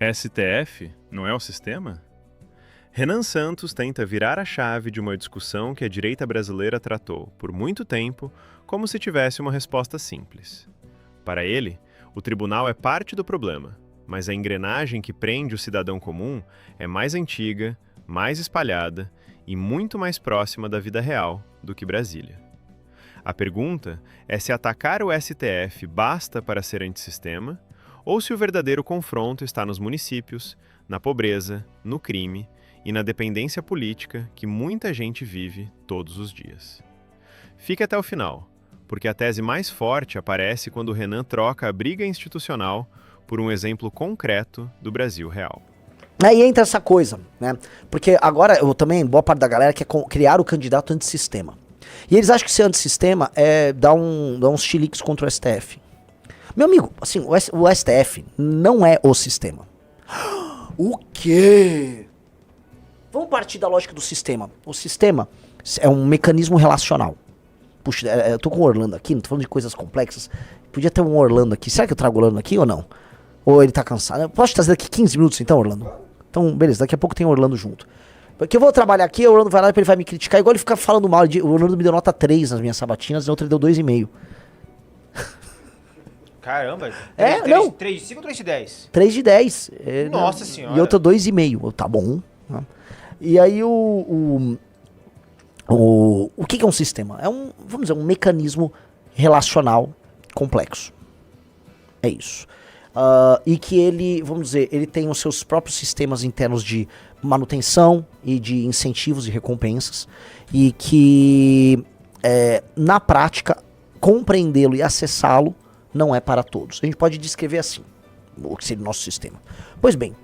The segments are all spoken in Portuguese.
STF não é o sistema? Renan Santos tenta virar a chave de uma discussão que a direita brasileira tratou, por muito tempo, como se tivesse uma resposta simples. Para ele, o tribunal é parte do problema, mas a engrenagem que prende o cidadão comum é mais antiga, mais espalhada e muito mais próxima da vida real do que Brasília. A pergunta é se atacar o STF basta para ser antissistema, ou se o verdadeiro confronto está nos municípios, na pobreza, no crime e na dependência política que muita gente vive todos os dias. Fique até o final, porque a tese mais forte aparece quando Renan troca a briga institucional por um exemplo concreto do Brasil real. Aí entra essa coisa, né? Porque agora eu também, boa parte da galera quer criar o candidato antissistema. E eles acham que ser antissistema é dar uns chiliques contra o STF. Meu amigo, assim, o STF não é o sistema. O quê? Vamos partir da lógica do sistema. O sistema é um mecanismo relacional. Puxa, eu tô com o Orlando aqui, não tô falando de coisas complexas. Podia ter um Orlando aqui. Será que eu trago o Orlando aqui ou não? Ou ele tá cansado? Eu posso trazer daqui 15 minutos então, Orlando? Então, beleza, daqui a pouco tem o Orlando junto. Porque eu vou trabalhar aqui, o Orlando vai lá e ele vai me criticar. Igual ele fica falando mal. O Orlando me deu nota 3 nas minhas sabatinas, e outra ele deu 2,5. Caramba. Não. 3 de 5 ou 3 de 10? 3 de 10. Nossa senhora. E outra 2,5. Tá bom. Né? E aí o que é um sistema? É vamos dizer, um mecanismo relacional complexo. É isso. E que ele, vamos dizer, ele tem os seus próprios sistemas internos de manutenção e de incentivos e recompensas. E que, na prática, compreendê-lo e acessá-lo não é para todos. A gente pode descrever assim, o que seria o nosso sistema. Pois bem,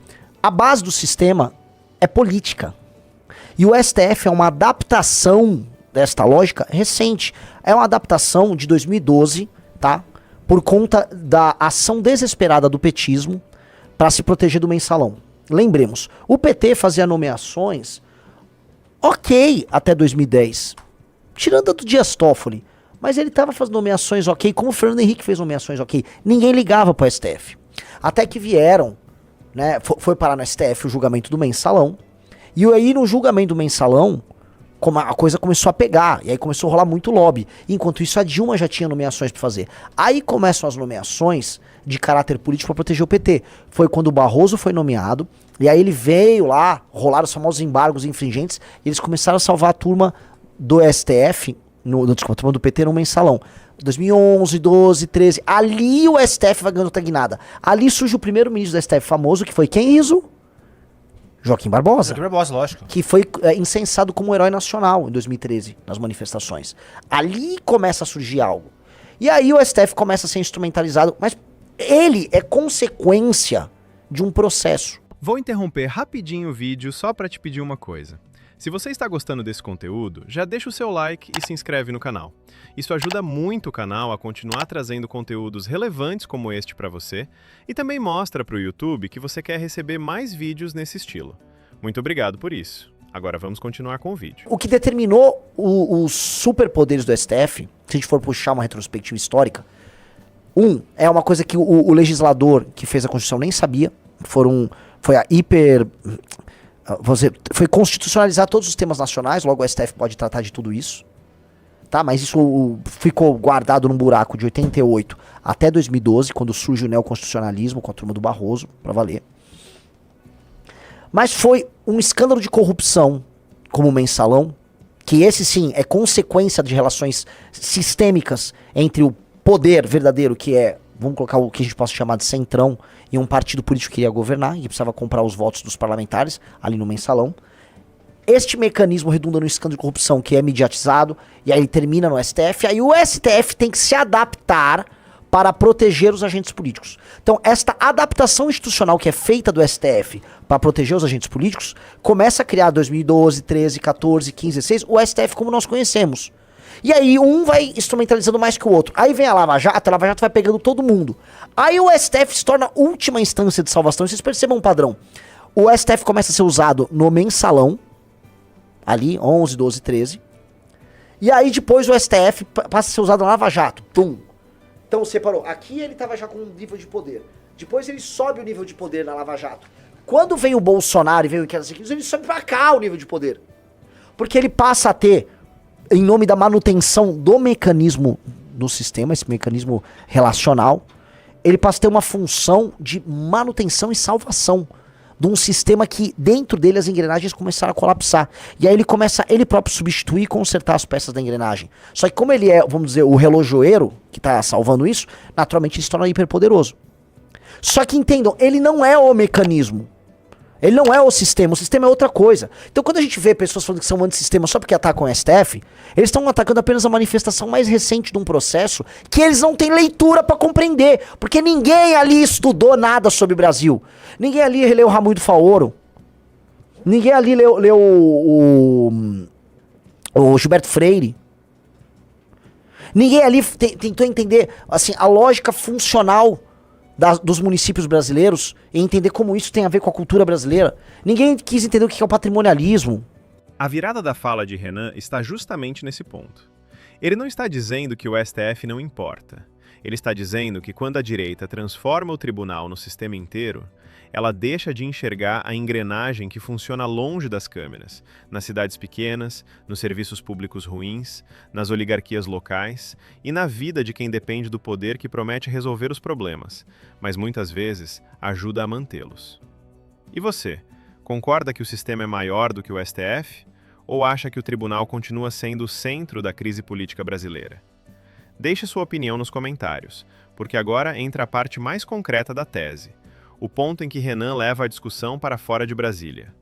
a base do sistema é política. E o STF é uma adaptação desta lógica recente. É uma adaptação de 2012, tá? Por conta da ação desesperada do petismo para se proteger do mensalão. Lembremos, o PT fazia nomeações ok até 2010, tirando a do Dias Toffoli. Mas ele estava fazendo nomeações ok, como o Fernando Henrique fez nomeações ok. Ninguém ligava para o STF. Até que vieram, né, foi parar no STF o julgamento do mensalão. E aí no julgamento do mensalão, a coisa começou a pegar. E aí começou a rolar muito lobby. Enquanto isso, a Dilma já tinha nomeações para fazer. Aí começam as nomeações de caráter político para proteger o PT. Foi quando o Barroso foi nomeado. E aí ele veio lá, rolaram os famosos embargos infringentes. E eles começaram a salvar a turma do STF... Desculpa, a turma do PT no mensalão. 2011, 12, 13. Ali o STF vai ganhando outra guinada. Ali surge o primeiro ministro do STF famoso, que foi quem, Iso? Joaquim Barbosa. Joaquim Barbosa, lógico. Que foi incensado como herói nacional em 2013, nas manifestações. Ali começa a surgir algo. E aí o STF começa a ser instrumentalizado. Mas ele é consequência de um processo. Vou interromper rapidinho o vídeo só para te pedir uma coisa. Se você está gostando desse conteúdo, já deixa o seu like e se inscreve no canal. Isso ajuda muito o canal a continuar trazendo conteúdos relevantes como este para você e também mostra para o YouTube que você quer receber mais vídeos nesse estilo. Muito obrigado por isso. Agora vamos continuar com o vídeo. O que determinou os superpoderes do STF, se a gente for puxar uma retrospectiva histórica, é uma coisa que o legislador que fez a Constituição nem sabia, foi a foi constitucionalizar todos os temas nacionais, logo o STF pode tratar de tudo isso, tá? Mas isso ficou guardado num buraco de 88 até 2012, quando surge o neoconstitucionalismo com a turma do Barroso, pra valer. Mas foi um escândalo de corrupção, como o mensalão, que esse sim é consequência de relações sistêmicas entre o poder verdadeiro, que é, vamos colocar o que a gente possa chamar de centrão, e um partido político que queria governar, e que precisava comprar os votos dos parlamentares, ali no mensalão. Este mecanismo redunda no escândalo de corrupção, que é mediatizado, e aí ele termina no STF, aí o STF tem que se adaptar para proteger os agentes políticos. Então, esta adaptação institucional que é feita do STF para proteger os agentes políticos, começa a criar 2012, 13, 14, 15, 16, o STF como nós conhecemos. E aí um vai instrumentalizando mais que o outro. Aí vem a Lava Jato vai pegando todo mundo. Aí o STF se torna a última instância de salvação. E vocês percebam um padrão. O STF começa a ser usado no mensalão, ali, 11, 12, 13. E aí depois o STF passa a ser usado na Lava Jato. Pum. Então separou. Aqui ele estava já com um nível de poder. Depois ele sobe o nível de poder na Lava Jato. Quando vem o Bolsonaro e vem o Inquérito Secreto, ele sobe pra cá o nível de poder. Porque ele passa a ter, em nome da manutenção do mecanismo do sistema, esse mecanismo relacional, ele passa a ter uma função de manutenção e salvação de um sistema que dentro dele as engrenagens começaram a colapsar. E aí ele começa ele próprio substituir e consertar as peças da engrenagem. Só que como ele é, vamos dizer, o relojoeiro que está salvando isso, naturalmente ele se torna hiperpoderoso. Só que entendam, ele não é o mecanismo. Ele não é o sistema é outra coisa. Então quando a gente vê pessoas falando que são antissistema só porque atacam o STF, eles estão atacando apenas a manifestação mais recente de um processo que eles não têm leitura pra compreender. Porque ninguém ali estudou nada sobre o Brasil. Ninguém ali leu Raimundo Faoro. Ninguém ali leu o Gilberto Freire. Ninguém ali tentou entender assim, a lógica funcional dos municípios brasileiros e entender como isso tem a ver com a cultura brasileira. Ninguém quis entender o que é o patrimonialismo. A virada da fala de Renan está justamente nesse ponto. Ele não está dizendo que o STF não importa. Ele está dizendo que quando a direita transforma o tribunal no sistema inteiro, ela deixa de enxergar a engrenagem que funciona longe das câmeras, nas cidades pequenas, nos serviços públicos ruins, nas oligarquias locais e na vida de quem depende do poder que promete resolver os problemas, mas muitas vezes ajuda a mantê-los. E você, concorda que o sistema é maior do que o STF? Ou acha que o tribunal continua sendo o centro da crise política brasileira? Deixe sua opinião nos comentários, porque agora entra a parte mais concreta da tese, o ponto em que Renan leva a discussão para fora de Brasília.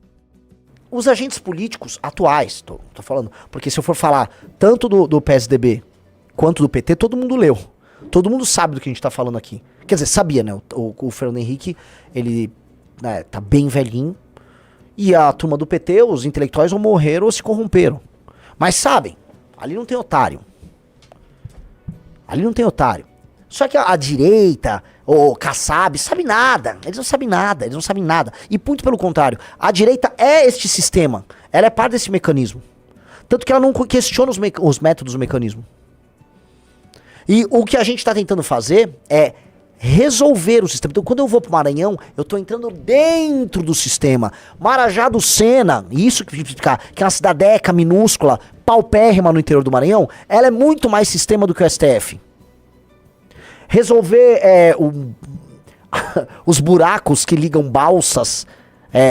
Os agentes políticos atuais, tô falando, porque se eu for falar tanto do PSDB quanto do PT, todo mundo leu. Todo mundo sabe do que a gente tá falando aqui. Quer dizer, sabia, né? O Fernando Henrique, ele tá bem velhinho, e a turma do PT, os intelectuais ou morreram ou se corromperam. Mas sabem, ali não tem otário. Ali não tem otário. Só que a direita, o Kassab, sabe nada. Eles não sabem nada, eles não sabem nada. E muito pelo contrário, a direita é este sistema. Ela é parte desse mecanismo. Tanto que ela não questiona os métodos do mecanismo. E o que a gente está tentando fazer é resolver o sistema. Então quando eu vou pro Maranhão, eu tô entrando dentro do sistema. Marajá do Sena, isso que significa que é uma cidadeca minúscula, paupérrima no interior do Maranhão, ela é muito mais sistema do que o STF. Resolver os buracos que ligam balsas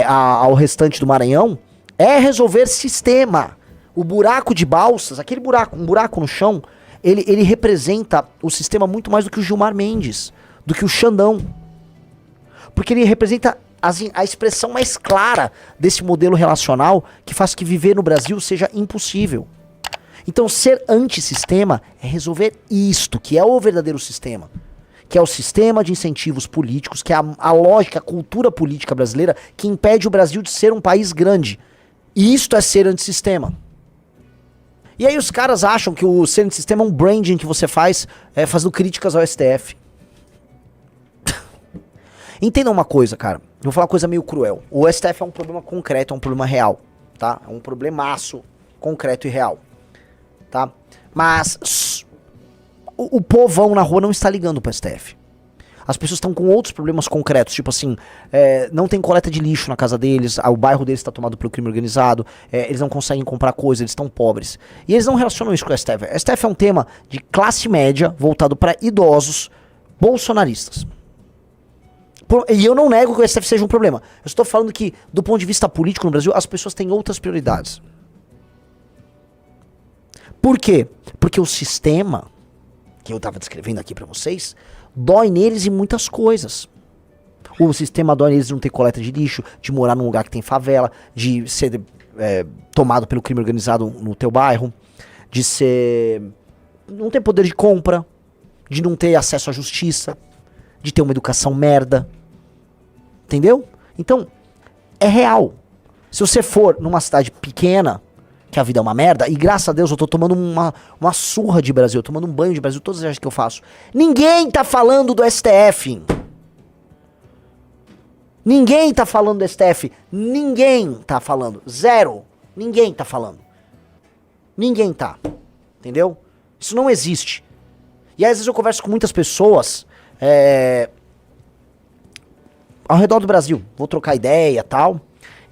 ao restante do Maranhão é resolver sistema. O buraco de balsas, aquele buraco, um buraco no chão, ele representa o sistema muito mais do que o Gilmar Mendes, do que o Xandão. Porque ele representa a expressão mais clara desse modelo relacional que faz que viver no Brasil seja impossível. Então ser antissistema é resolver isto, que é o verdadeiro sistema. Que é o sistema de incentivos políticos, que é a lógica, a cultura política brasileira que impede o Brasil de ser um país grande. E isto é ser antissistema. E aí os caras acham que o ser antissistema é um branding que você faz fazendo críticas ao STF. Entenda uma coisa, cara. Eu vou falar uma coisa meio cruel. O STF é um problema concreto, é um problema real, tá? É um problemaço concreto e real. Tá? Mas o povão na rua não está ligando pro STF. As pessoas estão com outros problemas concretos, tipo assim, não tem coleta de lixo na casa deles, o bairro deles está tomado pelo crime organizado, eles não conseguem comprar coisa, eles estão pobres. E eles não relacionam isso com o STF. O STF é um tema de classe média voltado para idosos bolsonaristas. E eu não nego que o STF seja um problema. Eu estou falando que, do ponto de vista político no Brasil, as pessoas têm outras prioridades. Por quê? Porque o sistema, que eu estava descrevendo aqui pra vocês, dói neles em muitas coisas. O sistema dói neles de não ter coleta de lixo, de morar num lugar que tem favela, de ser tomado pelo crime organizado no teu bairro, de ser... não ter poder de compra, de não ter acesso à justiça, de ter uma educação merda. Entendeu? Então, é real. Se você for numa cidade pequena, que a vida é uma merda, e graças a Deus eu tô tomando uma surra de Brasil, eu tô tomando um banho de Brasil todas as vezes que eu faço. Ninguém tá falando do STF. Ninguém tá falando do STF. Ninguém tá falando. Zero. Ninguém tá falando. Ninguém tá. Entendeu? Isso não existe. E às vezes eu converso com muitas pessoas ao redor do Brasil, vou trocar ideia e tal,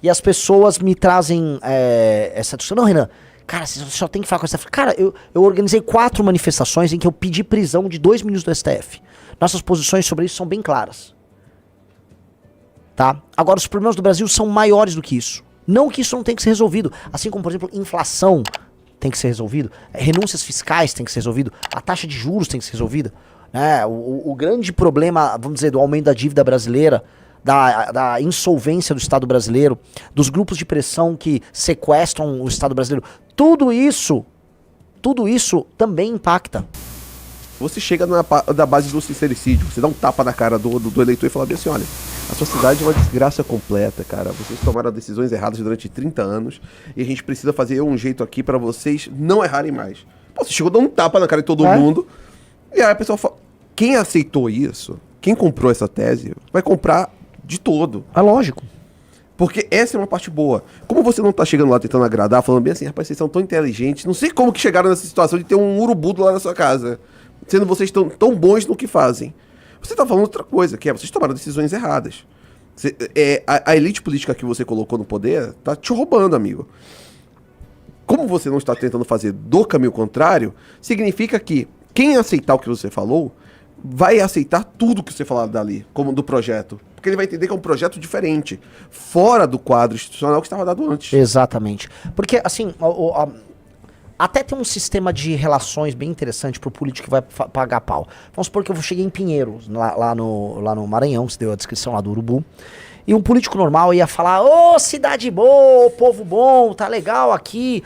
e as pessoas me trazem essa discussão. Não, Renan, cara, você só tem que falar com essa... Cara, eu organizei 4 manifestações em que eu pedi prisão de 2 ministros do STF. Nossas posições sobre isso são bem claras. Tá? Agora, os problemas do Brasil são maiores do que isso. Não que isso não tenha que ser resolvido. Assim como, por exemplo, inflação tem que ser resolvido, renúncias fiscais tem que ser resolvido, a taxa de juros tem que ser resolvida. Né? O grande problema, vamos dizer, do aumento da dívida brasileira, da insolvência do Estado brasileiro, dos grupos de pressão que sequestram o Estado brasileiro, tudo isso também impacta. Você chega da base do sincericídio, você dá um tapa na cara do eleitor e fala bem assim, olha, a sua cidade é uma desgraça completa, cara. Vocês tomaram decisões erradas durante 30 anos e a gente precisa fazer um jeito aqui pra vocês não errarem mais. Pô, você chegou a dar um tapa na cara de todo mundo e aí a pessoa fala, quem aceitou isso, quem comprou essa tese, vai comprar de todo. É lógico. Porque essa é uma parte boa. Como você não tá chegando lá tentando agradar, falando bem assim, rapaz, vocês são tão inteligentes, não sei como que chegaram nessa situação de ter um urubu lá na sua casa, sendo vocês tão bons no que fazem. Você tá falando outra coisa, que é vocês tomaram decisões erradas. A elite política que você colocou no poder tá te roubando, amigo. Como você não está tentando fazer do caminho contrário, significa que quem aceitar o que você falou vai aceitar tudo que você falar dali, como do projeto. Porque ele vai entender que é um projeto diferente, fora do quadro institucional que estava dado antes. Exatamente. Porque, assim, até tem um sistema de relações bem interessante pro político que vai pagar pau. Vamos supor que eu cheguei em Pinheiros, lá no Maranhão, que você deu a descrição lá do Urubu, e um político normal ia falar, ô, cidade boa, povo bom, tá legal aqui,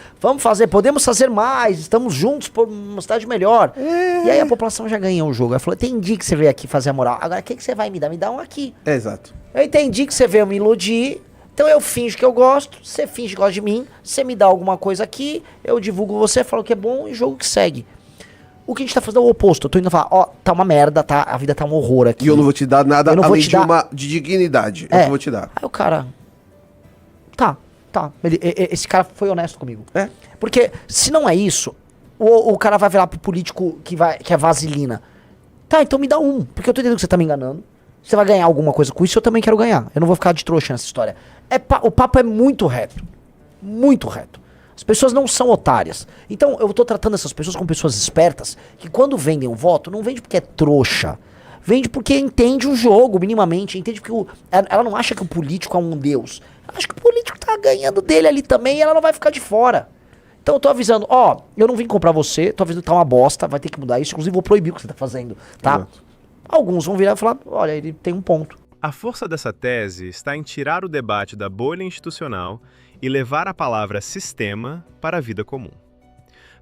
podemos fazer mais, estamos juntos por uma cidade melhor. E aí a população já ganhou o jogo. Ela falou, entendi que você veio aqui fazer a moral, agora o que você vai me dar? Me dá um aqui. Exato. Eu entendi que você veio me iludir, então eu finjo que eu gosto, você finge que gosta de mim, você me dá alguma coisa aqui, eu divulgo você, falo que é bom e jogo que segue. O que a gente tá fazendo é o oposto. Eu tô indo falar, ó, tá uma merda, tá? A vida tá um horror aqui. E eu não vou te dar nada além de de dignidade. É o que eu vou te dar. Aí o cara... Tá. Esse cara foi honesto comigo. É. Porque se não é isso, o cara vai virar pro político que é vaselina. Tá, então me dá um. Porque eu tô entendendo que você tá me enganando. Você vai ganhar alguma coisa com isso, eu também quero ganhar. Eu não vou ficar de trouxa nessa história. O papo é muito reto. Muito reto. As pessoas não são otárias. Então eu tô tratando essas pessoas como pessoas espertas, que quando vendem o voto, não vende porque é trouxa. Vende porque entende o jogo, minimamente. Entende porque ela não acha que o político é um deus. Ela acha que o político tá ganhando dele ali também e ela não vai ficar de fora. Então eu tô avisando, ó, eu não vim comprar você, tô avisando que tá uma bosta, vai ter que mudar isso, inclusive vou proibir o que você tá fazendo, tá? Exato. Alguns vão virar e falar, olha, ele tem um ponto. A força dessa tese está em tirar o debate da bolha institucional e levar a palavra sistema para a vida comum.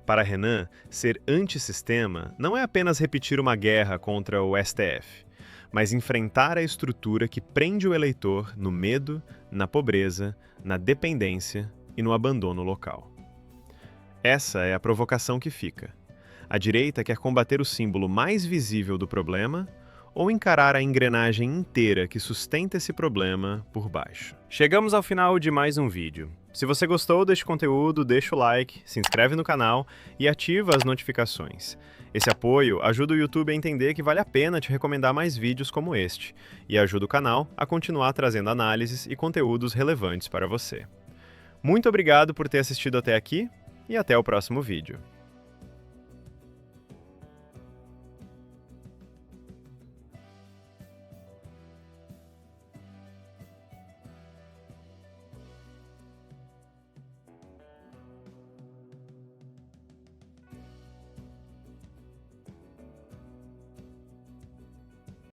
Para Renan, ser antissistema não é apenas repetir uma guerra contra o STF, mas enfrentar a estrutura que prende o eleitor no medo, na pobreza, na dependência e no abandono local. Essa é a provocação que fica. A direita quer combater o símbolo mais visível do problema ou encarar a engrenagem inteira que sustenta esse problema por baixo. Chegamos ao final de mais um vídeo. Se você gostou deste conteúdo, deixa o like, se inscreve no canal e ativa as notificações. Esse apoio ajuda o YouTube a entender que vale a pena te recomendar mais vídeos como este e ajuda o canal a continuar trazendo análises e conteúdos relevantes para você. Muito obrigado por ter assistido até aqui e até o próximo vídeo.